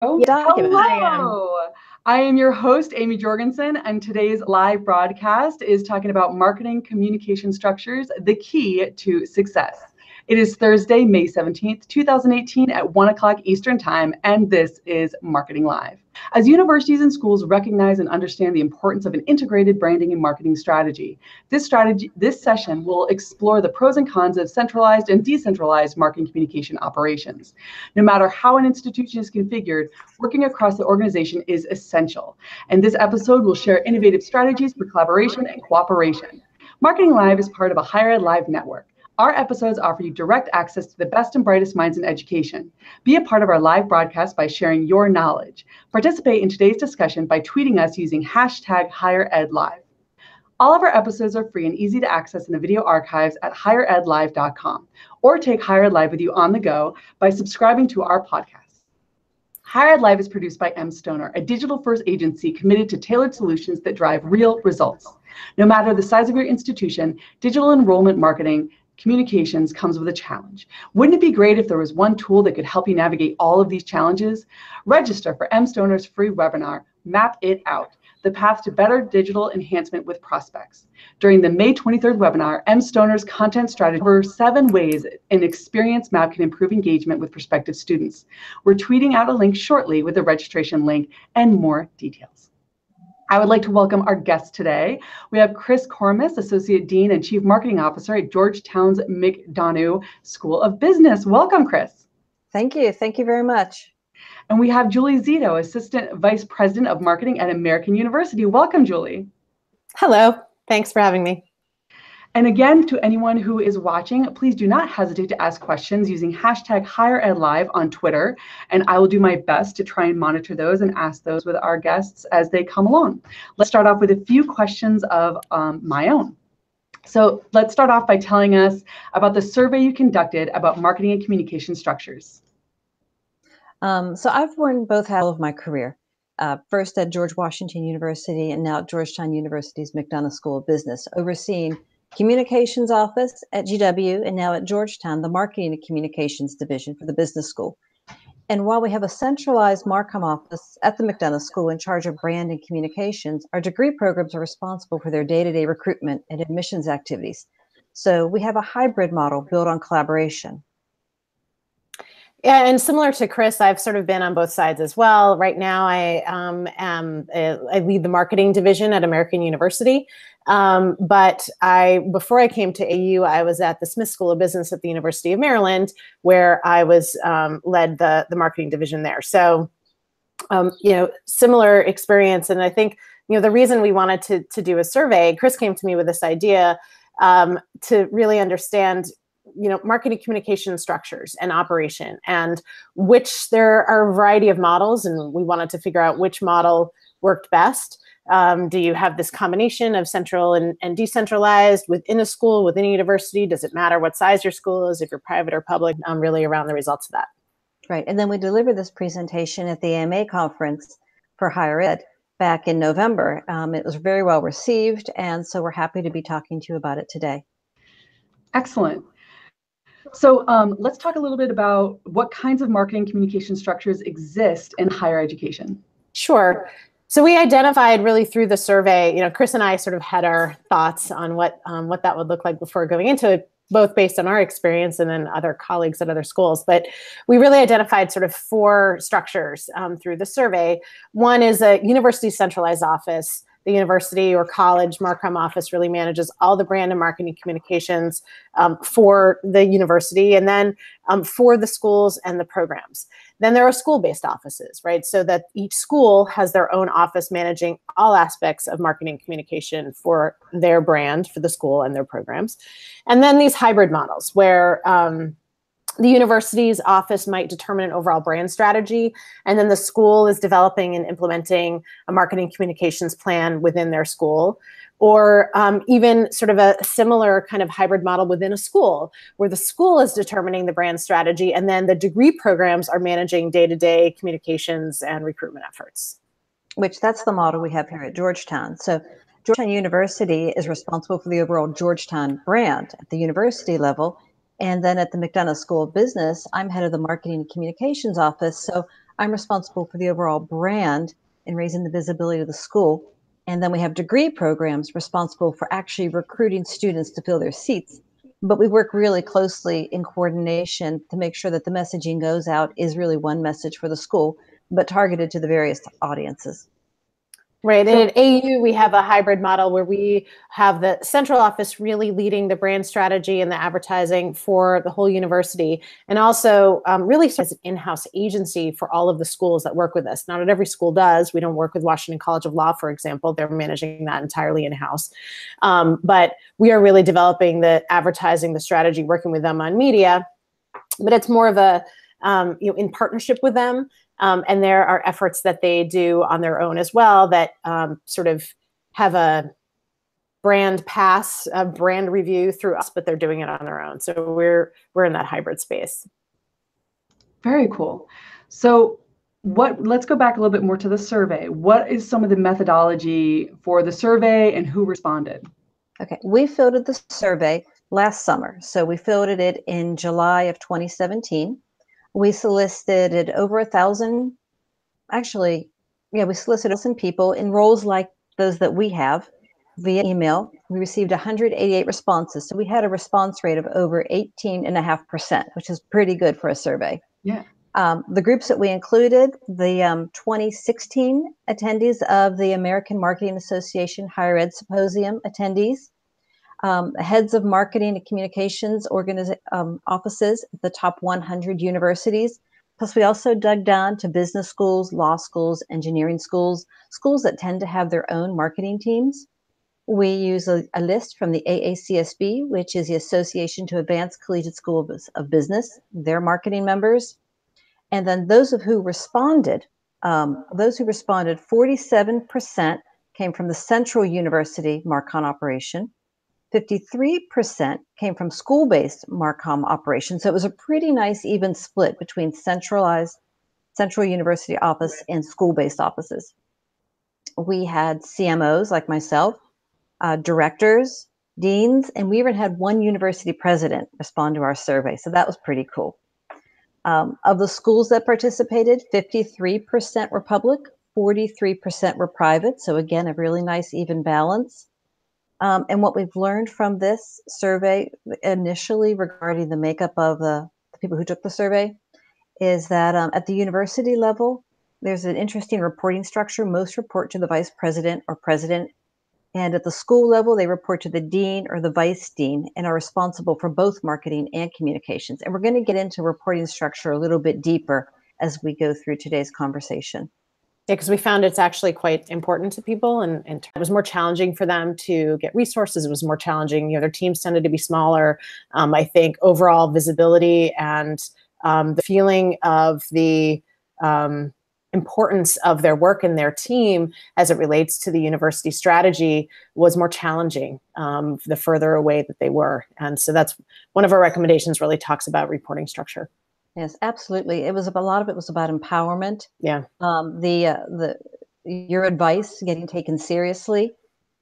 Document. I am. Hello. I am your host, Amy Jorgensen, and today's live broadcast is talking about marketing communication structures, the key to success. It is Thursday, May 17th, 2018 at 1 o'clock Eastern Time, and this is Marketing Live. As universities and schools recognize and understand the importance of an integrated branding and marketing strategy, this session will explore the pros and cons of centralized and decentralized marketing communication operations. No matter how an institution is configured, working across the organization is essential. And this episode will share innovative strategies for collaboration and cooperation. Marketing Live is part of a Higher Ed Live network. Our episodes offer you direct access to the best and brightest minds in education. Be a part of our live broadcast by sharing your knowledge. Participate in today's discussion by tweeting us using hashtag HigherEdLive. All of our episodes are free and easy to access in the video archives at higheredlive.com, or take Higher Ed Live with you on the go by subscribing to our podcast. Higher Ed Live is produced by M. Stoner, a digital-first agency committed to tailored solutions that drive real results. No matter the size of your institution, digital enrollment marketing communications comes with a challenge. Wouldn't it be great if there was one tool that could help you navigate all of these challenges? Register for M. Stoner's free webinar, Map It Out, the path to better digital enhancement with prospects. During the May 23rd webinar, M. Stoner's content strategy covers 7 ways an experience map can improve engagement with prospective students. We're tweeting out a link shortly with the registration link and more details. I would like to welcome our guests today. We have Chris Cormus, Associate Dean and Chief Marketing Officer at Georgetown's McDonough School of Business. Welcome, Chris. Thank you. Thank you very much. And we have Julie Zito, Assistant Vice President of Marketing at American University. Welcome, Julie. Hello. Thanks for having me. And again, to anyone who is watching, please do not hesitate to ask questions using hashtag HigherEdLive on Twitter, and I will do my best to try and monitor those and ask those with our guests as they come along. Let's start off with a few questions of my own. So let's start off by telling us about the survey you conducted about marketing and communication structures. So I've worn both halves of my career. First at George Washington University and now at Georgetown University's McDonough School of Business, overseeing Communications Office at GW, and now at Georgetown, the Marketing and Communications Division for the Business School. And while we have a centralized Marcom office at the McDonough School in charge of brand and communications, our degree programs are responsible for their day-to-day recruitment and admissions activities. So we have a hybrid model built on collaboration. Yeah, and similar to Chris, I've sort of been on both sides as well. Right now, I lead the marketing division at American University. But before I came to AU, I was at the Smith School of Business at the University of Maryland, where I was led the marketing division there. So, similar experience. And I think, the reason we wanted to do a survey, Chris came to me with this idea to really understand marketing communication structures and operation, and which there are a variety of models, and we wanted to figure out which model worked best. Do you have this combination of central and decentralized within a school, within a university? Does it matter what size your school is, if you're private or public? Really around the results of that. Right, and then we delivered this presentation at the AMA conference for higher ed back in November. It was very well received, and so we're happy to be talking to you about it today. Excellent. So let's talk a little bit about what kinds of marketing communication structures exist in higher education. Sure. So we identified really through the survey, Chris and I sort of had our thoughts on what that would look like before going into it, both based on our experience and then other colleagues at other schools. But we really identified sort of 4 structures through the survey. One is a university centralized office. The university or college Marcom office really manages all the brand and marketing communications for the university, and then for the schools and the programs. Then there are school-based offices, right? So that each school has their own office managing all aspects of marketing communication for their brand, for the school and their programs. And then these hybrid models where the university's office might determine an overall brand strategy, and then the school is developing and implementing a marketing communications plan within their school, or even sort of a similar kind of hybrid model within a school, where the school is determining the brand strategy, and then the degree programs are managing day-to-day communications and recruitment efforts. Which that's the model we have here at Georgetown. So Georgetown University is responsible for the overall Georgetown brand at the university level. And then at the McDonough School of Business, I'm head of the Marketing and Communications Office. So I'm responsible for the overall brand and raising the visibility of the school. And then we have degree programs responsible for actually recruiting students to fill their seats. But we work really closely in coordination to make sure that the messaging goes out is really one message for the school, but targeted to the various audiences. Right. And at AU, we have a hybrid model where we have the central office really leading the brand strategy and the advertising for the whole university, and also really as an in-house agency for all of the schools that work with us. Not every school does. We don't work with Washington College of Law, for example. They're managing that entirely in-house. But we are really developing the advertising, the strategy, working with them on media. But it's more of a, in partnership with them. And there are efforts that they do on their own as well that sort of have a brand pass, a brand review through us, but they're doing it on their own. So we're in that hybrid space. Very cool. So let's go back a little bit more to the survey. What is some of the methodology for the survey and who responded? Okay, we fielded the survey last summer. So we fielded it in July of 2017. We solicited over 1,000, actually, we solicited 1,000 people in roles like those that we have via email. We received 188 responses. So we had a response rate of over 18.5%, which is pretty good for a survey. Yeah. The groups that we included, the 2016 attendees of the American Marketing Association Higher Ed Symposium attendees, heads of marketing and communications offices at the top 100 universities. Plus, we also dug down to business schools, law schools, engineering schools, schools that tend to have their own marketing teams. We use a list from the AACSB, which is the Association to Advance Collegiate School of Business, their marketing members. And then those who responded, 47% came from the Central University Marcom operation. 53% came from school-based Marcom operations. So it was a pretty nice even split between centralized Central University office and school-based offices. We had CMOs like myself, directors, deans, and we even had one university president respond to our survey. So that was pretty cool. Of the schools that participated, 53% were public, 43% were private. So again, a really nice even balance. And what we've learned from this survey initially regarding the makeup of the people who took the survey is that at the university level, there's an interesting reporting structure. Most report to the vice president or president. And at the school level, they report to the dean or the vice dean and are responsible for both marketing and communications. And we're going to get into reporting structure a little bit deeper as we go through today's conversation. Yeah, because we found it's actually quite important to people, and it was more challenging for them to get resources. It was more challenging. Their teams tended to be smaller. I think overall visibility and the feeling of the importance of their work and their team as it relates to the university strategy was more challenging the further away that they were. And so that's one of our recommendations, really talks about reporting structure. Yes, absolutely. A lot of it was about empowerment. Yeah. Your advice getting taken seriously.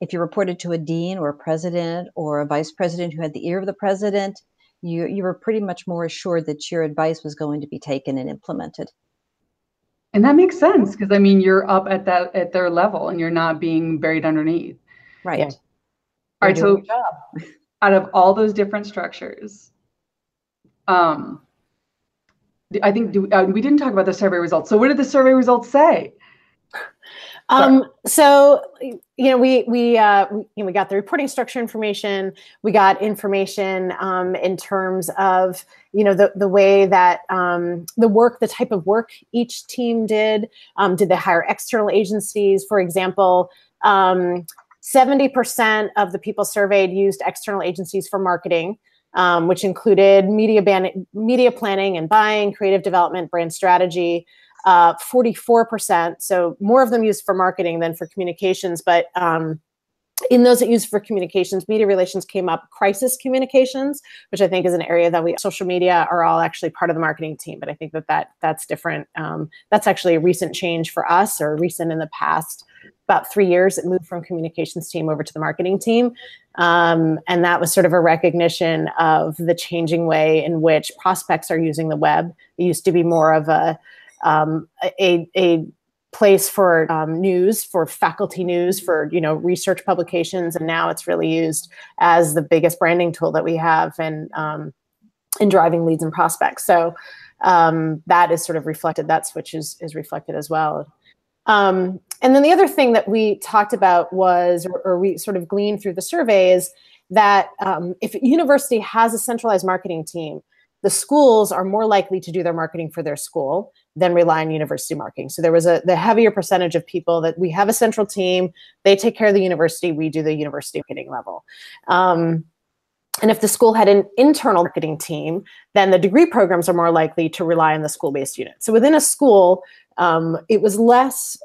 If you reported to a dean or a president or a vice president who had the ear of the president, you were pretty much more assured that your advice was going to be taken and implemented. And that makes sense because I mean you're up at their level and you're not being buried underneath. Right. Yeah. All right. So out of all those different structures, I think we didn't talk about the survey results. So what did the survey results say? So we got the reporting structure information. We got information in terms of the way that the type of work each team did. Did they hire external agencies? For example, 70% of the people surveyed used external agencies for marketing, which included media planning and buying, creative development, brand strategy. 44%, so more of them used for marketing than for communications. But in those that used for communications, media relations came up, crisis communications, which I think is an area that social media are all actually part of the marketing team. But I think that's different. That's actually a recent change for us, or recent in the past. About 3 years, it moved from communications team over to the marketing team. And that was sort of a recognition of the changing way in which prospects are using the web. It used to be more of a a place for news, for faculty news, for research publications, and now it's really used as the biggest branding tool that we have in driving leads and prospects. So that is sort of reflected. That switch is reflected as well. And then the other thing that we talked about was, or we sort of gleaned through the survey, is that if a university has a centralized marketing team, the schools are more likely to do their marketing for their school than rely on university marketing. So there was the heavier percentage of people that we have a central team, they take care of the university, we do the university marketing level. And if the school had an internal marketing team, then the degree programs are more likely to rely on the school-based unit. So within a school, it was less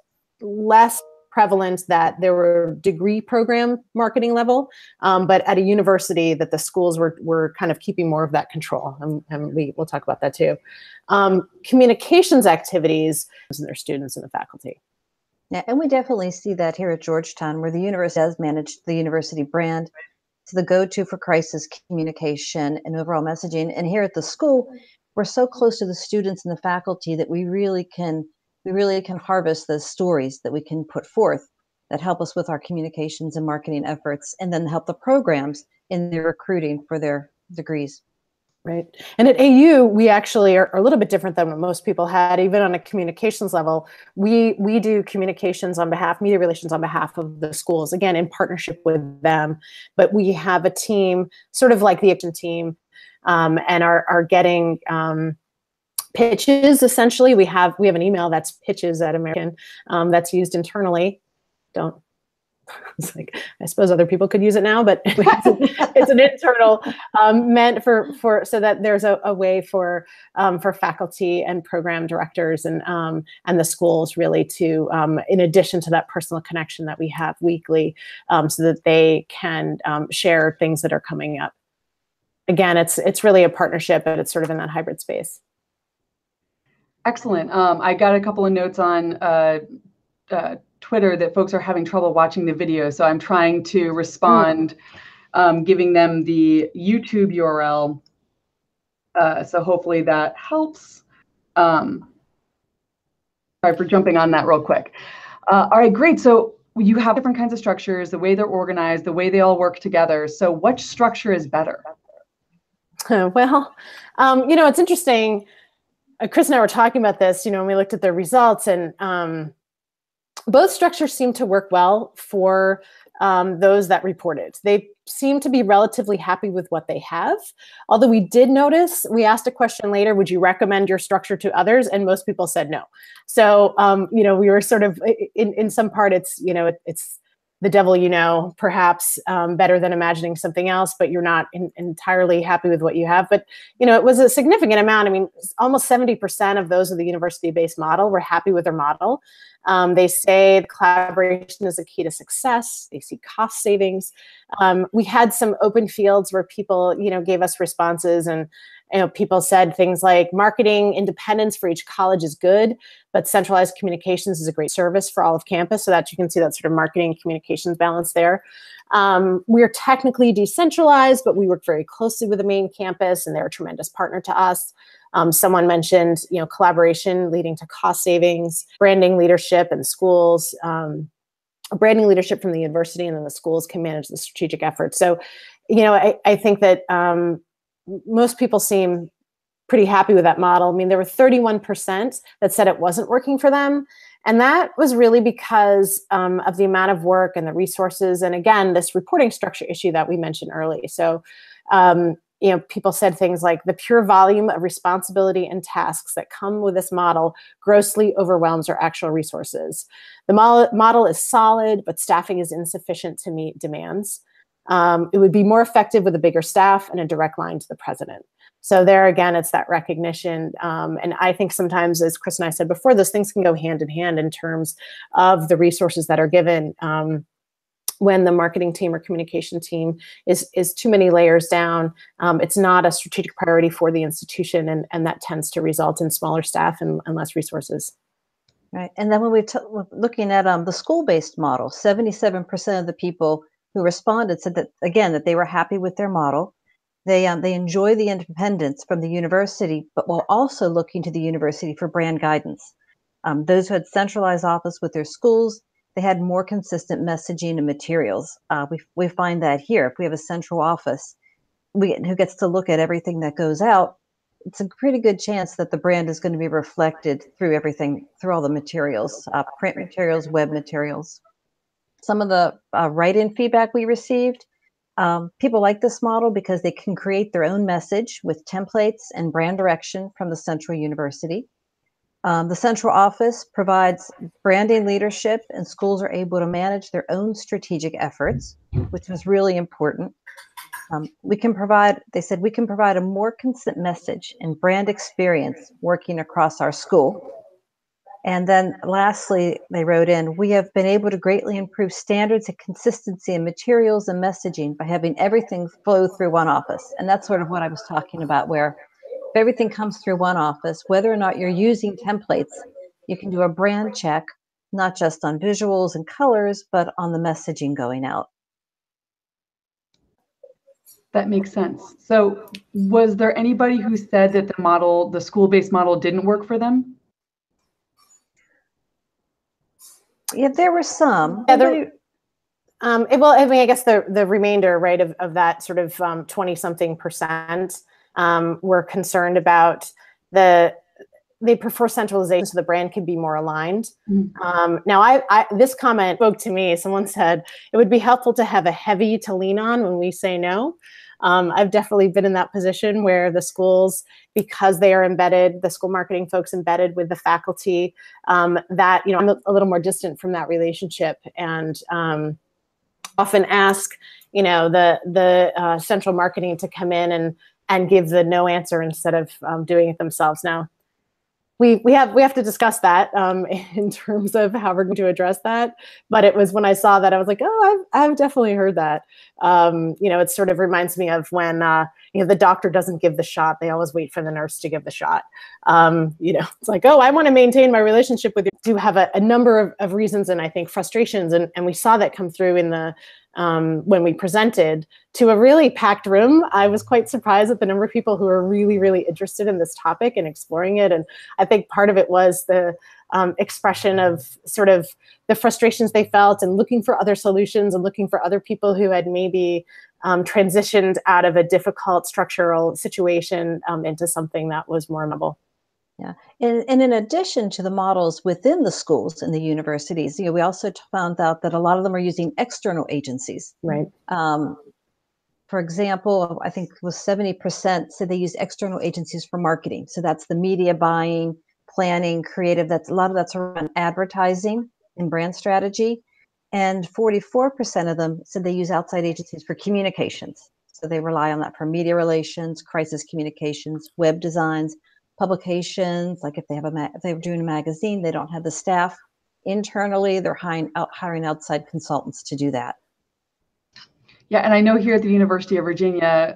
prevalent that there were degree program marketing level, but at a university that the schools were kind of keeping more of that control, and we'll talk about that too. Communications activities and their students and the faculty. Yeah, and we definitely see that here at Georgetown, where the university has managed the university brand. It's the go-to for crisis communication and overall messaging. And here at the school, we're so close to the students and the faculty that we really can harvest the stories that we can put forth that help us with our communications and marketing efforts, and then help the programs in their recruiting for their degrees. Right. And at AU, we actually are a little bit different than what most people had, even on a communications level. We do communications on behalf, media relations on behalf of the schools, again, in partnership with them. But we have a team, sort of like the action team, and are getting pitches. Essentially, we have an email that's pitches at American that's used internally. It's like, I suppose other people could use it now, but it's an internal meant for so that there's a way for faculty and program directors and the schools really to, in addition to that personal connection that we have weekly, so that they can share things that are coming up. Again, it's really a partnership, but it's sort of in that hybrid space. Excellent. I got a couple of notes on Twitter that folks are having trouble watching the video, so I'm trying to respond, giving them the YouTube URL. So hopefully that helps. Sorry for jumping on that real quick. All right, great. So you have different kinds of structures, the way they're organized, the way they all work together. So which structure is better? Well, it's interesting. Chris and I were talking about this, when we looked at the results, and both structures seem to work well for those that reported. They seem to be relatively happy with what they have. Although we did notice, we asked a question later, would you recommend your structure to others? And most people said no. So, we were sort of, in some part, it's the devil, perhaps better than imagining something else, but you're not entirely happy with what you have. But, it was a significant amount. I mean, almost 70% of those of the university-based model were happy with their model. They say the collaboration is a key to success. They see cost savings. We had some open fields where people, gave us responses, and people said things like marketing independence for each college is good, but centralized communications is a great service for all of campus, so that you can see that sort of marketing and communications balance there. We're technically decentralized, but we work very closely with the main campus, and they're a tremendous partner to us. Someone mentioned, collaboration leading to cost savings, branding leadership in schools, branding leadership from the university, and then the schools can manage the strategic efforts. So, I think that most people seem pretty happy with that model. I mean, there were 31% that said it wasn't working for them. And that was really because of the amount of work and the resources. And again, this reporting structure issue that we mentioned early. So, people said things like the pure volume of responsibility and tasks that come with this model grossly overwhelms our actual resources. The model is solid, but staffing is insufficient to meet demands. It would be more effective with a bigger staff and a direct line to the president. So there again, it's that recognition. And I think sometimes, as Chris and I said before, those things can go hand in hand in terms of the resources that are given. When the marketing team or communication team is too many layers down, it's not a strategic priority for the institution, and that tends to result in smaller staff and less resources. Right. And then when we're looking at the school-based model, 77% of the people who responded said that, again, that they were happy with their model. They enjoy the independence from the university, but while also looking to the university for brand guidance. Those who had centralized office with their schools, they had more consistent messaging and materials. We find that here, if we have a central office who gets to look at everything that goes out, it's a pretty good chance that the brand is going to be reflected through everything, through all the materials, print materials, web materials. Some of the write-in feedback we received, people like this model because they can create their own message with templates and brand direction from the central university. The central office provides branding leadership, and schools are able to manage their own strategic efforts, which was really important. They said we can provide a more consistent message and brand experience working across our school. And then lastly, they wrote in, we have been able to greatly improve standards and consistency in materials and messaging by having everything flow through one office. And that's sort of what I was talking about, where if everything comes through one office, whether or not you're using templates, you can do a brand check, not just on visuals and colors, but on the messaging going out. That makes sense. So was there anybody who said that the school-based model didn't work for them? Yeah, there were some. Yeah, well, I mean, I guess the remainder, right, of that sort of 20-something percent were concerned about they prefer centralization so the brand can be more aligned. Mm-hmm. Now, this comment spoke to me. Someone said, it would be helpful to have a heavy to lean on when we say no. I've definitely been in that position where the schools, because they are embedded, the school marketing folks embedded with the faculty, that, I'm a little more distant from that relationship, and often ask, the central marketing to come in and give the no answer instead of doing it themselves. Now, we have to discuss that in terms of how we're going to address that. But it was when I saw that, I was like, oh, I've definitely heard that. It sort of reminds me of when the doctor doesn't give the shot; they always wait for the nurse to give the shot. It's like, oh, I want to maintain my relationship with you. Do have a number of reasons, and I think frustrations, and we saw that come through in the when we presented to a really packed room. I was quite surprised at the number of people who are really, really interested in this topic and exploring it. And I think part of it was the expression of sort of the frustrations they felt and looking for other solutions and looking for other people who had maybe transitioned out of a difficult structural situation into something that was more amenable. Yeah, and in addition to the models within the schools and the universities, we also found out that a lot of them are using external agencies. Right. For example, I think it was 70% said they use external agencies for marketing. So that's the media buying, planning, creative. A lot of that's around advertising and brand strategy. And 44% of them said they use outside agencies for communications. So they rely on that for media relations, crisis communications, web designs, publications. Like if they're doing a magazine, they don't have the staff internally. They're hiring outside consultants to do that. Yeah, and I know here at the University of Virginia,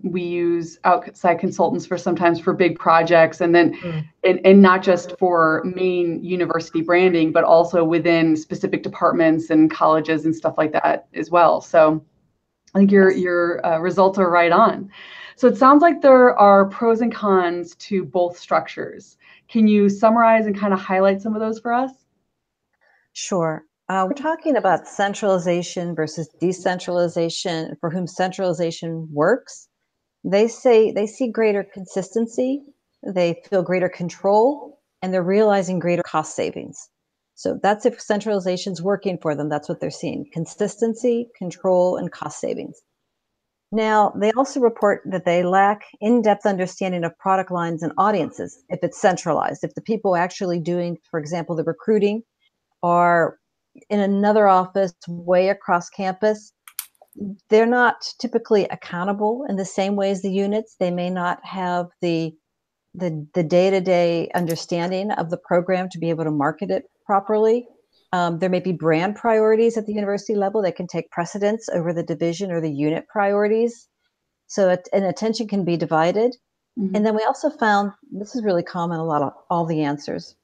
we use outside consultants sometimes for big projects, and then and not just for main university branding, but also within specific departments and colleges and stuff like that as well. So I think your results are right on. So it sounds like there are pros and cons to both structures. Can you summarize and kind of highlight some of those for us? Sure. We're talking about centralization versus decentralization. For whom centralization works, they say they see greater consistency, they feel greater control, and they're realizing greater cost savings. So that's if centralization is working for them. That's what they're seeing: consistency, control, and cost savings. Now, they also report that they lack in-depth understanding of product lines and audiences if it's centralized. If the people actually doing, for example, the recruiting are in another office way across campus, they're not typically accountable in the same way as the units. They may not have the day-to-day understanding of the program to be able to market it properly. There may be brand priorities at the university level that can take precedence over the division or the unit priorities. So an attention can be divided. Mm-hmm. And then we also found, this is really common, a lot of the answers.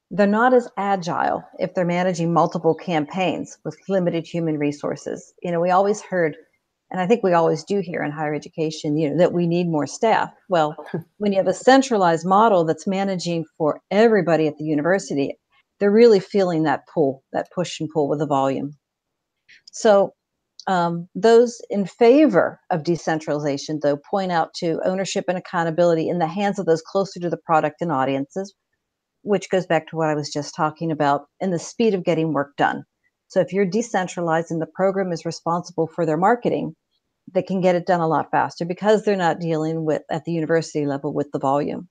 They're not as agile if they're managing multiple campaigns with limited human resources. We always heard And I think we always do here in higher education, that we need more staff. Well, when you have a centralized model that's managing for everybody at the university, they're really feeling that pull, that push and pull with the volume. So those in favor of decentralization, though, point out to ownership and accountability in the hands of those closer to the product and audiences, which goes back to what I was just talking about, and the speed of getting work done. So if you're decentralized and the program is responsible for their marketing, they can get it done a lot faster because they're not dealing with, at the university level, with the volume.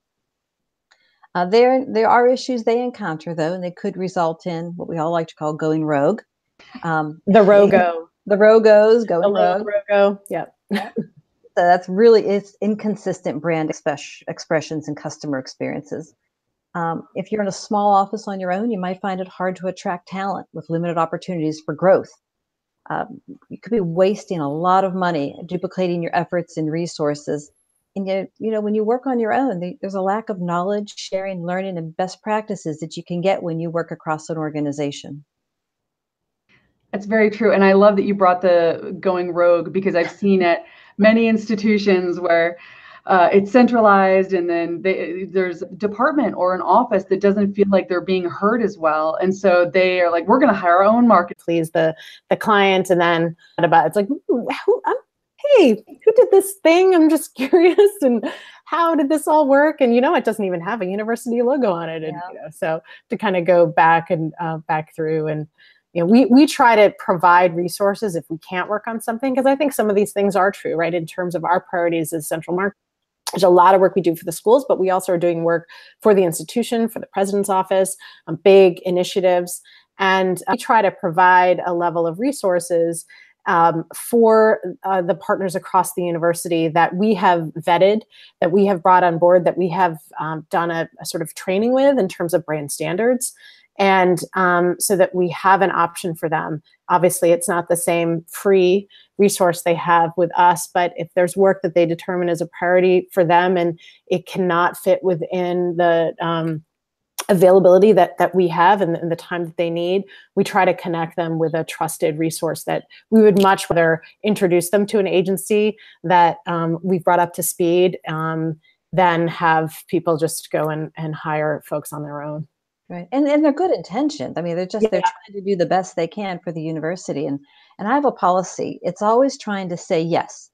There are issues they encounter, though, and they could result in what we all like to call going rogue. The rogo. The rogos going rogue. Rogo, yeah. So that's really, it's inconsistent brand expressions and customer experiences. If you're in a small office on your own, you might find it hard to attract talent with limited opportunities for growth. You could be wasting a lot of money duplicating your efforts and resources. And when you work on your own, there's a lack of knowledge, sharing, learning, and best practices that you can get when you work across an organization. That's very true. And I love that you brought the going rogue, because I've seen at many institutions where it's centralized, and then there's a department or an office that doesn't feel like they're being heard as well. And so they are like, we're going to hire our own market. Please the client. And then it's like, hey, who did this thing? I'm just curious. And how did this all work? And, it doesn't even have a university logo on it. And, so to kind of go back and back through, and, we try to provide resources if we can't work on something, because I think some of these things are true, right? In terms of our priorities as central market. There's a lot of work we do for the schools, but we also are doing work for the institution, for the president's office, big initiatives. And we try to provide a level of resources for the partners across the university that we have vetted, that we have brought on board, that we have done a sort of training with in terms of brand standards. And so that we have an option for them. Obviously, it's not the same free resource they have with us, but if there's work that they determine as a priority for them and it cannot fit within the availability that we have and the time that they need, we try to connect them with a trusted resource that we would much rather introduce them to an agency that we've brought up to speed than have people just go and hire folks on their own. Right. And they're good intentioned. I mean, they're trying to do the best they can for the university. And I have a policy. It's always trying to say, yes,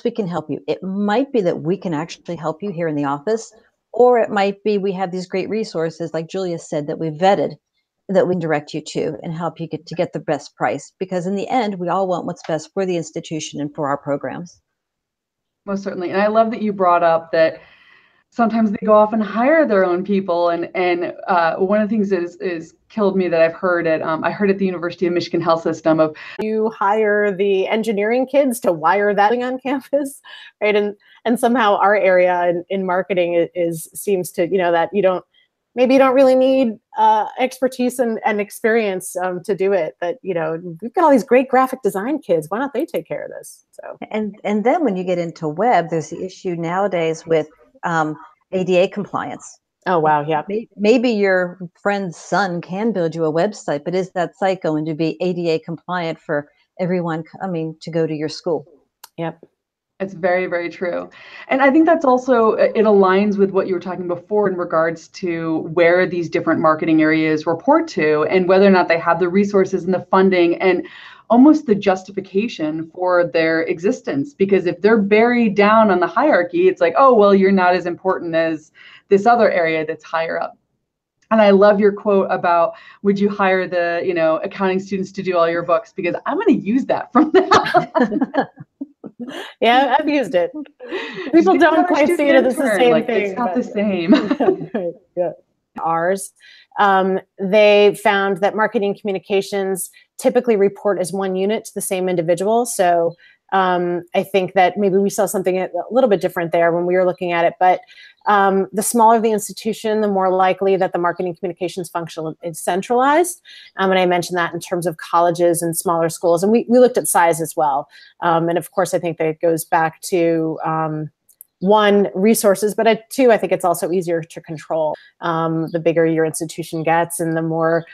we can help you. It might be that we can actually help you here in the office, or it might be we have these great resources, like Julia said, that we've vetted, that we can direct you to and help you get the best price. Because in the end, we all want what's best for the institution and for our programs. Most certainly. And I love that you brought up that sometimes they go off and hire their own people. And one of the things is killed me that I've heard I heard at the University of Michigan Health System of, you hire the engineering kids to wire that thing on campus, right? And somehow our area in marketing seems to, that you don't really need expertise and experience to do it. But, we've got all these great graphic design kids. Why don't they take care of this? So and then when you get into web, there's the issue nowadays with ADA compliance. Oh, wow. Yeah. Maybe your friend's son can build you a website, but is that site going to be ADA compliant for everyone coming to go to your school? Yep. It's very, very true. And I think that's also, it aligns with what you were talking before in regards to where these different marketing areas report to and whether or not they have the resources and the funding and almost the justification for their existence. Because if they're buried down on the hierarchy, it's like, oh, well, you're not as important as this other area that's higher up. And I love your quote about, would you hire the, accounting students to do all your books? Because I'm going to use that from now. Yeah, I've used it. People don't quite see it as the same thing. It's not the same. Right, yeah. Ours, they found that marketing communications typically report as one unit to the same individual. So I think that maybe we saw something a little bit different there when we were looking at it. But the smaller the institution, the more likely that the marketing communications function is centralized. And I mentioned that in terms of colleges and smaller schools. And we looked at size as well. And of course, I think that it goes back to one, resources, but two, I think it's also easier to control. The bigger your institution gets and the more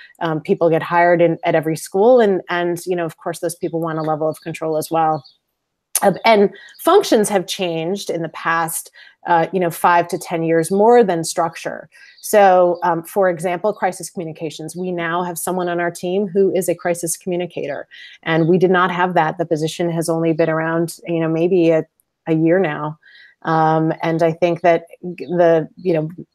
people get hired at every school. And of course, those people want a level of control as well. And functions have changed in the past, 5 to 10 years more than structure. So, for example, crisis communications. We now have someone on our team who is a crisis communicator, and we did not have that. The position has only been around, maybe a year now. And I think that the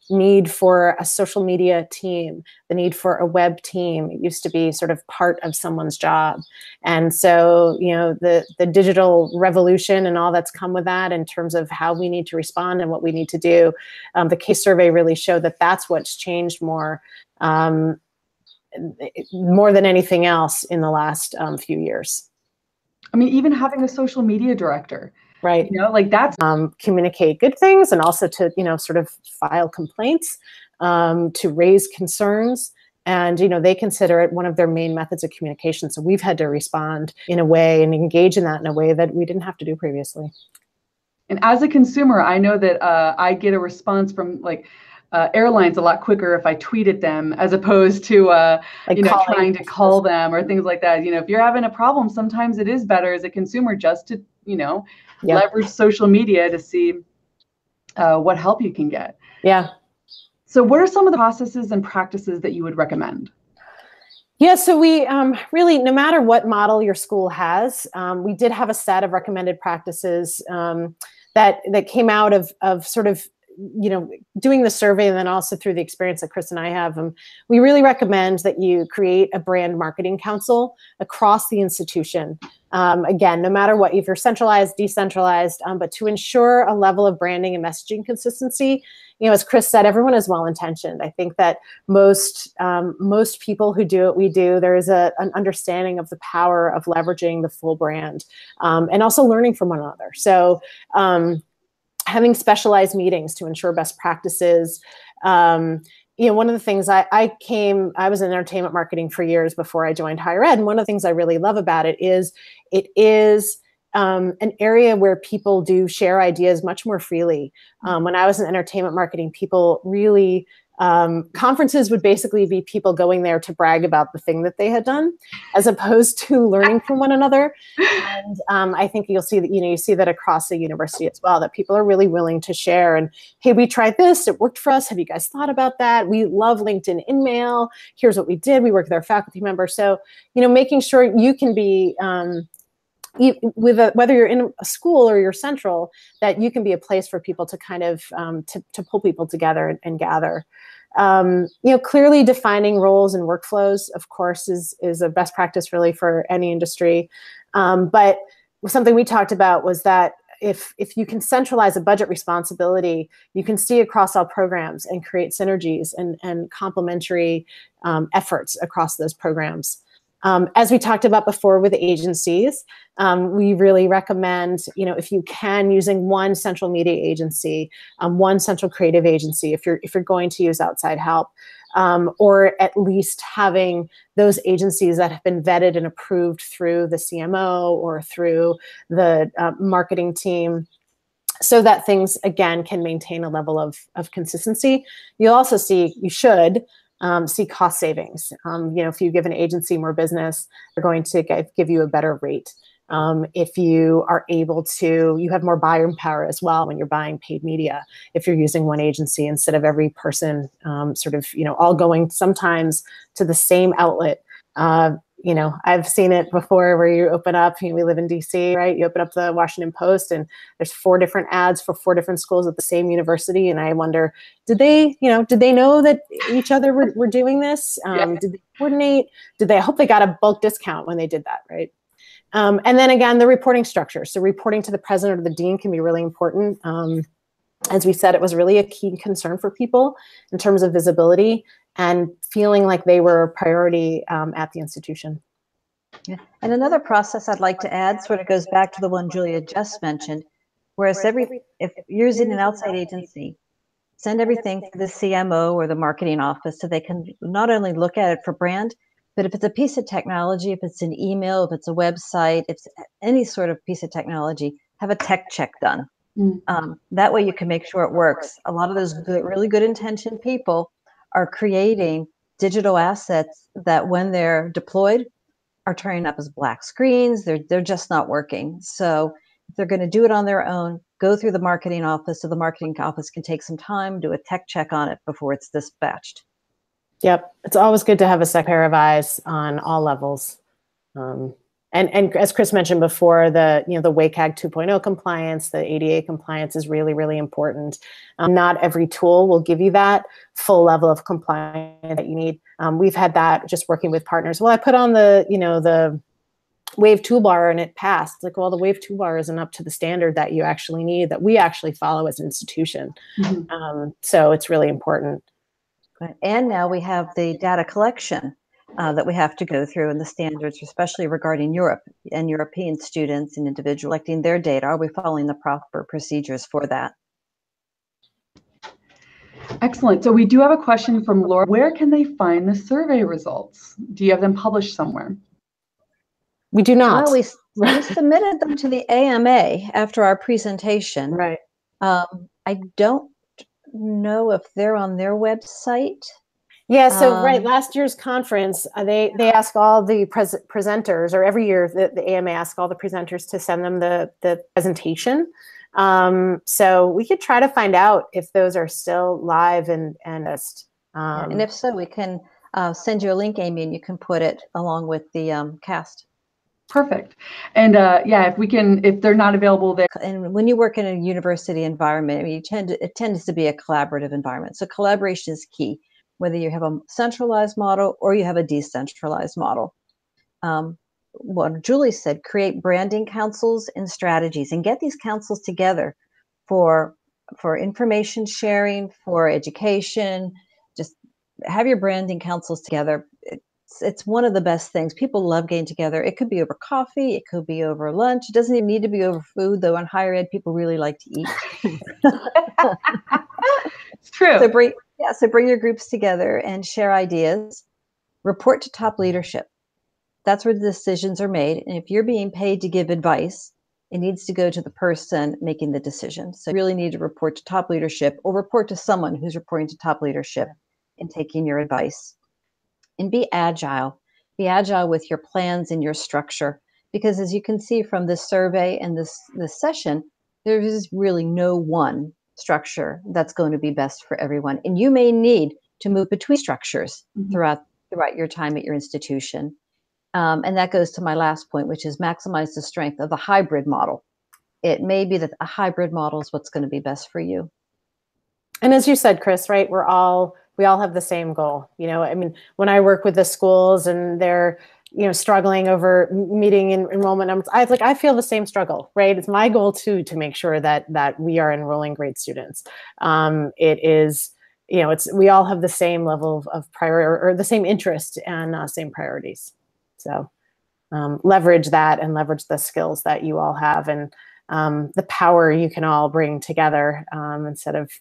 need for a social media team, the need for a web team, it used to be sort of part of someone's job. And so, the digital revolution and all that's come with that in terms of how we need to respond and what we need to do, the case survey really showed that that's what's changed more than anything else in the last few years. I mean, even having a social media director. Right. That's communicate good things, and also to, sort of file complaints, to raise concerns. And, they consider it one of their main methods of communication. So we've had to respond in a way and engage in that in a way that we didn't have to do previously. And as a consumer, I know that I get a response from airlines a lot quicker if I tweet at them as opposed to trying to call them or things like that. If you're having a problem, sometimes it is better as a consumer just to leverage social media to see what help you can get. Yeah. So what are some of the processes and practices that you would recommend? Yeah, so we really, no matter what model your school has, we did have a set of recommended practices that came out of sort of doing the survey, and then also through the experience that Chris and I have. We really recommend that you create a brand marketing council across the institution. Again, no matter what, if you're centralized, decentralized, but to ensure a level of branding and messaging consistency. As Chris said, everyone is well-intentioned. I think that most people who do what we do, there is an understanding of the power of leveraging the full brand, and also learning from one another. So having specialized meetings to ensure best practices. One of the things I was in entertainment marketing for years before I joined higher ed. And one of the things I really love about it is an area where people do share ideas much more freely. When I was in entertainment marketing, people really, conferences would basically be people going there to brag about the thing that they had done, as opposed to learning from one another. And I think you'll see that, you see that across the university as well, that people are really willing to share. And hey, we tried this, it worked for us. Have you guys thought about that? We love LinkedIn InMail. Here's what we did. We worked with our faculty members. So, making sure you can be, whether you're in a school or you're central, that you can be a place for people to kind of to pull people together and gather. Clearly defining roles and workflows, of course, is a best practice really for any industry. But something we talked about was that if you can centralize a budget responsibility, you can see across all programs and create synergies and complementary efforts across those programs. As we talked about before with agencies, we really recommend, if you can, using one central media agency, one central creative agency, if you're going to use outside help, or at least having those agencies that have been vetted and approved through the CMO or through the marketing team, so that things, again, can maintain a level of consistency. You'll also see cost savings. If you give an agency more business, they're going to give you a better rate. If you are able to, you have more buying power as well when you're buying paid media, if you're using one agency instead of every person all going sometimes to the same outlet. I've seen it before where you open up, we live in DC, right? You open up the Washington Post and there's 4 different ads for 4 different schools at the same university. And I wonder, did they know that each other were doing this? Did they coordinate? I hope they got a bulk discount when they did that, right? And then again, the reporting structure. So reporting to the president or the dean can be really important. As we said, it was really a key concern for people in terms of visibility and feeling like they were a priority at the institution. Yeah. And another process I'd like to add sort of goes back to the one Julia just mentioned, whereas if you're using an outside agency, send everything to the CMO or the marketing office so they can not only look at it for brand, but if it's a piece of technology, if it's an email, if it's a website, if it's any sort of piece of technology, have a tech check done. That way you can make sure it works. A lot of those really good intentioned people are creating digital assets that when they're deployed are turning up as black screens. They're just not working. So If they're going to do it on their own, go through the marketing office so the marketing office can take some time, do a tech check on it before it's dispatched. Yep. It's always good to have a second pair of eyes on all levels. And as Chris mentioned before, the WCAG 2.0 compliance, the ADA compliance is really, really important. Not every tool will give you that full level of compliance that you need. We've had that just working with partners. Well, I put on the Wave toolbar and it passed. Like, well, the Wave toolbar isn't up to the standard that you actually need, that we actually follow as an institution. Mm-hmm. So it's really important. And now we have the data collection that we have to go through, and the standards, especially regarding Europe and European students and individuals collecting their data. Are we following the proper procedures for that? Excellent. So we do have a question from Laura. Where can they find the survey results? Do you have them published somewhere? We do not. Well, we submitted them to the AMA after our presentation. Right. I don't know if they're on their website. Yeah, so right, last year's conference, they ask all the presenters, or every year the AMA asks all the presenters to send them the presentation. So we could try to find out if those are still live and if so, we can send you a link, Amy, and you can put it along with the cast. Perfect. And yeah, if they're not available there. And when you work in a university environment, I mean, it tends to be a collaborative environment. So collaboration is key, whether you have a centralized model or you have a decentralized model. What Julie said, create branding councils and strategies, and get these councils together for information sharing, for education. Just have your branding councils together. It's one of the best things. People love getting together. It could be over coffee. It could be over lunch. It doesn't even need to be over food, though. In higher ed, people really like to eat. It's true. So bring your groups together and share ideas. Report to top leadership. That's where the decisions are made. And if you're being paid to give advice, it needs to go to the person making the decision. So you really need to report to top leadership, or report to someone who's reporting to top leadership and taking your advice. And be agile. Be agile with your plans and your structure, because as you can see from this survey and this session, there is really no one structure that's going to be best for everyone. And you may need to move between structures throughout your time at your institution. And that goes to my last point, which is maximize the strength of the hybrid model. It may be that a hybrid model is what's going to be best for you. And as you said, Chris, right, we all have the same goal. I mean, when I work with the schools and they're, struggling over meeting enrollment numbers, I feel the same struggle, right? It's my goal too, to make sure that we are enrolling great students. It is, we all have the same level of priority, or the same interest and same priorities. So leverage that and leverage the skills that you all have, and the power you can all bring together, instead of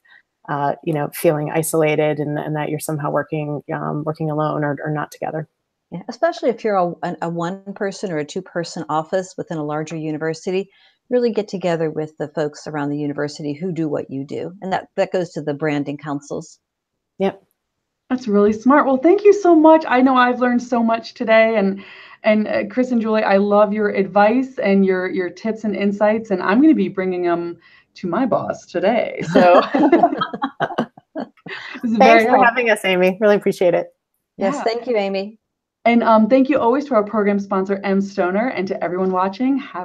feeling isolated and that you're somehow working alone or not together. Yeah, especially if you're a one-person or a two-person office within a larger university, really get together with the folks around the university who do what you do. And that goes to the branding councils. Yep. That's really smart. Well, thank you so much. I know I've learned so much today, and Chris and Julie, I love your advice and your tips and insights, and I'm going to be bringing them to my boss today. So thanks for having us, Amy. Really appreciate it. Yes, thank you, Amy. And thank you always to our program sponsor, M. Stoner, and to everyone watching. Have